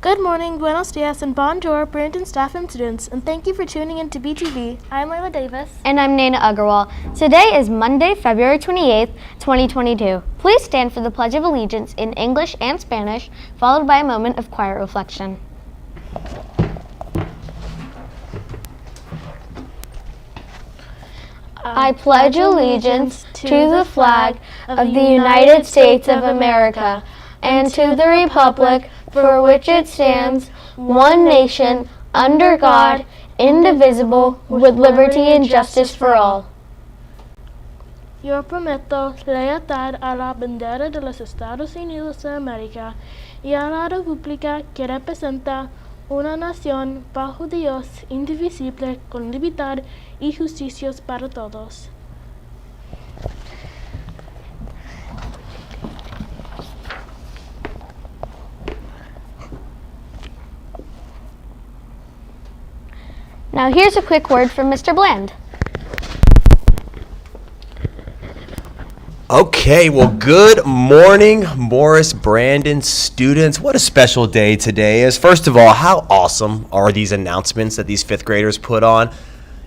Good morning, buenos dias, and bonjour, Brandon staff and students, and thank you for tuning in to BTV. I'm Layla Davis. And I'm Naina Agarwal. Today is Monday, February 28th, 2022. Please stand for the Pledge of Allegiance in English and Spanish, followed by a moment of quiet reflection. I pledge allegiance to the flag of the United States of America and to the republic for which it stands, one nation, under God, indivisible, with liberty and justice for all. Yo prometo lealtad a la bandera de los Estados Unidos de América y a la república que representa una nación bajo Dios, indivisible, con libertad y justicia para todos. Now here's a quick word from Mr. Bland. Okay, well, good morning, Morris Brandon students. What a special day today is. First of all, how awesome are these announcements that these fifth graders put on?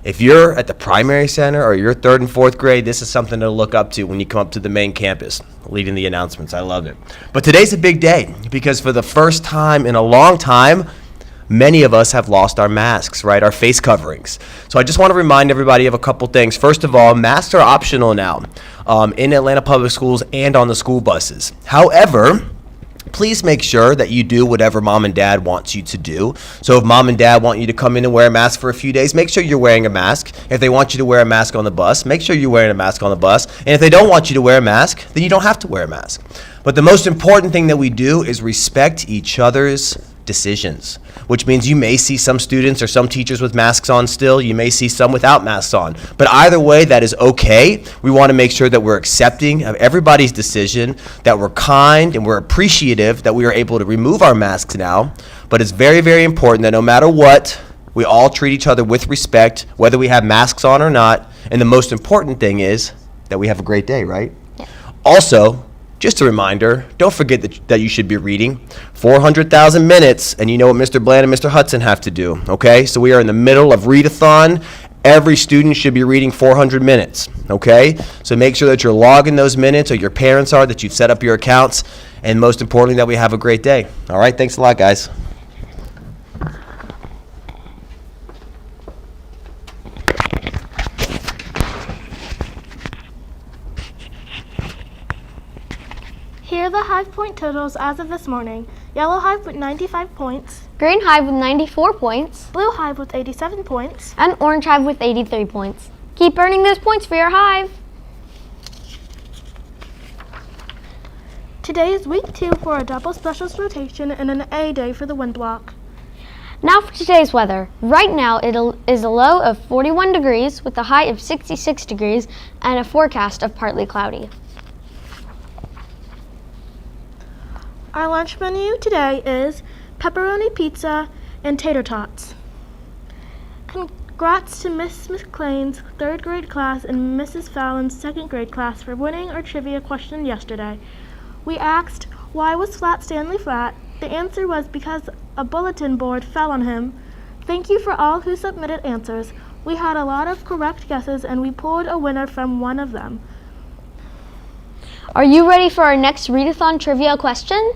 If you're at the primary center or you're third and fourth grade, this is something to look up to when you come up to the main campus, leading the announcements. I love it. But today's a big day because for the first time in a long time, many of us have lost our masks, right? Our face coverings. So I just want to remind everybody of a couple things. First of all, masks are optional now in Atlanta Public Schools and on the school buses. However, please make sure that you do whatever mom and dad wants you to do. So if mom and dad want you to come in and wear a mask for a few days, make sure you're wearing a mask. If they want you to wear a mask on the bus, make sure you're wearing a mask on the bus. And if they don't want you to wear a mask, then you don't have to wear a mask. But the most important thing that we do is respect each other's decisions, which means you may see some students or some teachers with masks on still. You may see some without masks on. But either way, that is okay. We want to make sure that we're accepting of everybody's decision, that we're kind and we're appreciative that we are able to remove our masks now. But it's very, very important that no matter what, we all treat each other with respect, whether we have masks on or not. And the most important thing is that we have a great day, right? Yeah. Also, just a reminder, don't forget that you should be reading 400,000 minutes, and you know what Mr. Bland and Mr. Hudson have to do, okay? So we are in the middle of readathon. Every student should be reading 400 minutes, okay? So make sure that you're logging those minutes, or your parents are, that you've set up your accounts, and most importantly, that we have a great day. All right, thanks a lot, guys. Here are the Hive Point totals as of this morning. Yellow Hive with 95 points. Green Hive with 94 points. Blue Hive with 87 points. And Orange Hive with 83 points. Keep earning those points for your hive. Today is week 2 for a double specials rotation and an A day for the wind block. Now for today's weather. Right now it is a low of 41 degrees with a high of 66 degrees and a forecast of partly cloudy. Our lunch menu today is pepperoni pizza and tater tots. Congrats to Miss McLean's 3rd grade class and Mrs. Fallon's 2nd grade class for winning our trivia question yesterday. We asked, why was Flat Stanley flat? The answer was because a bulletin board fell on him. Thank you for all who submitted answers. We had a lot of correct guesses and we pulled a winner from one of them. Are you ready for our next readathon trivia question?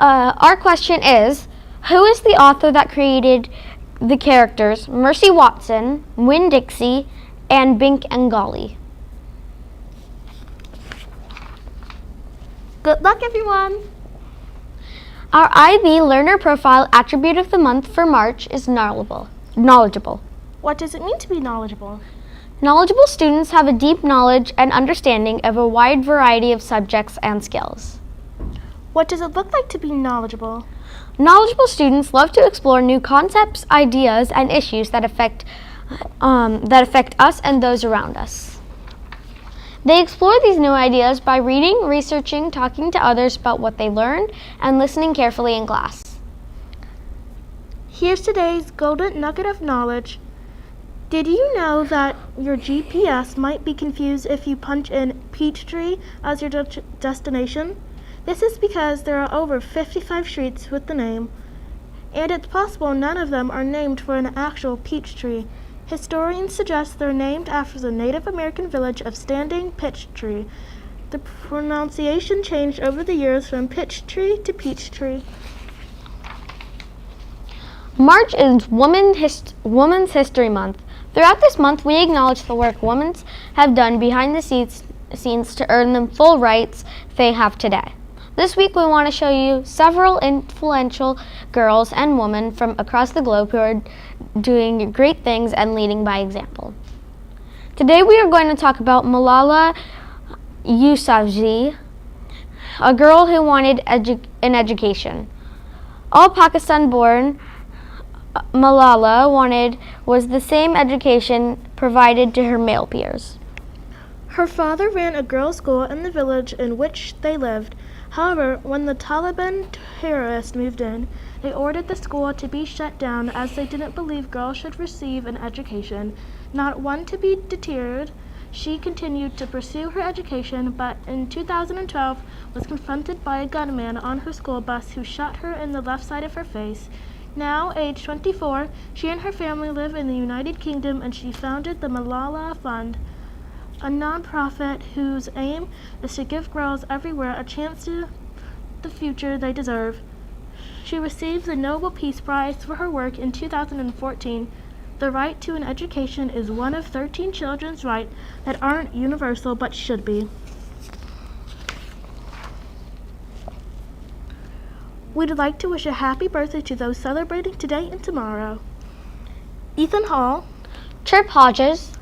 Our question is, who is the author that created the characters Mercy Watson, Winn-Dixie, and Bink and Golly? Good luck, everyone! Our IB Learner Profile Attribute of the Month for March is knowledgeable. What does it mean to be knowledgeable? Knowledgeable students have a deep knowledge and understanding of a wide variety of subjects and skills. What does it look like to be knowledgeable? Knowledgeable students love to explore new concepts, ideas, and issues that affect us and those around us. They explore these new ideas by reading, researching, talking to others about what they learned, and listening carefully in class. Here's today's golden nugget of knowledge. Did you know that your GPS might be confused if you punch in Peachtree as your destination? This is because there are over 55 streets with the name, and it's possible none of them are named for an actual peach tree. Historians suggest they're named after the Native American village of Standing Pitch Tree. The pronunciation changed over the years from pitch tree to peach tree. March is Women's History Month. Throughout this month, we acknowledge the work women have done behind the scenes to earn the full rights they have today. This week, we want to show you several influential girls and women from across the globe who are doing great things and leading by example. Today, we are going to talk about Malala Yousafzai, a girl who wanted an education. All Pakistan-born Malala wanted was the same education provided to her male peers. Her father ran a girls' school in the village in which they lived. However, when the Taliban terrorists moved in, they ordered the school to be shut down as they didn't believe girls should receive an education. Not one to be deterred, she continued to pursue her education, but in 2012 was confronted by a gunman on her school bus who shot her in the left side of her face. Now, age 24, she and her family live in the United Kingdom, and she founded the Malala Fund, a nonprofit whose aim is to give girls everywhere a chance to the future they deserve. She received the Nobel Peace Prize for her work in 2014. The right to an education is one of 13 children's rights that aren't universal but should be. We'd like to wish a happy birthday to those celebrating today and tomorrow. Ethan Hall, Chirp Hodges,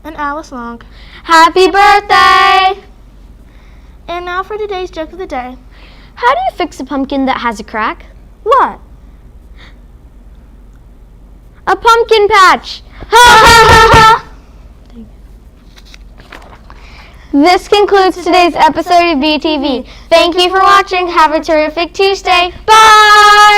and Alice Long. happy birthday! And now for today's joke of the day. How do you fix a pumpkin that has a crack? What? A pumpkin patch! Ha ha ha ha! This concludes today's episode of BTV. Thank you for watching. Have a terrific Tuesday. Bye!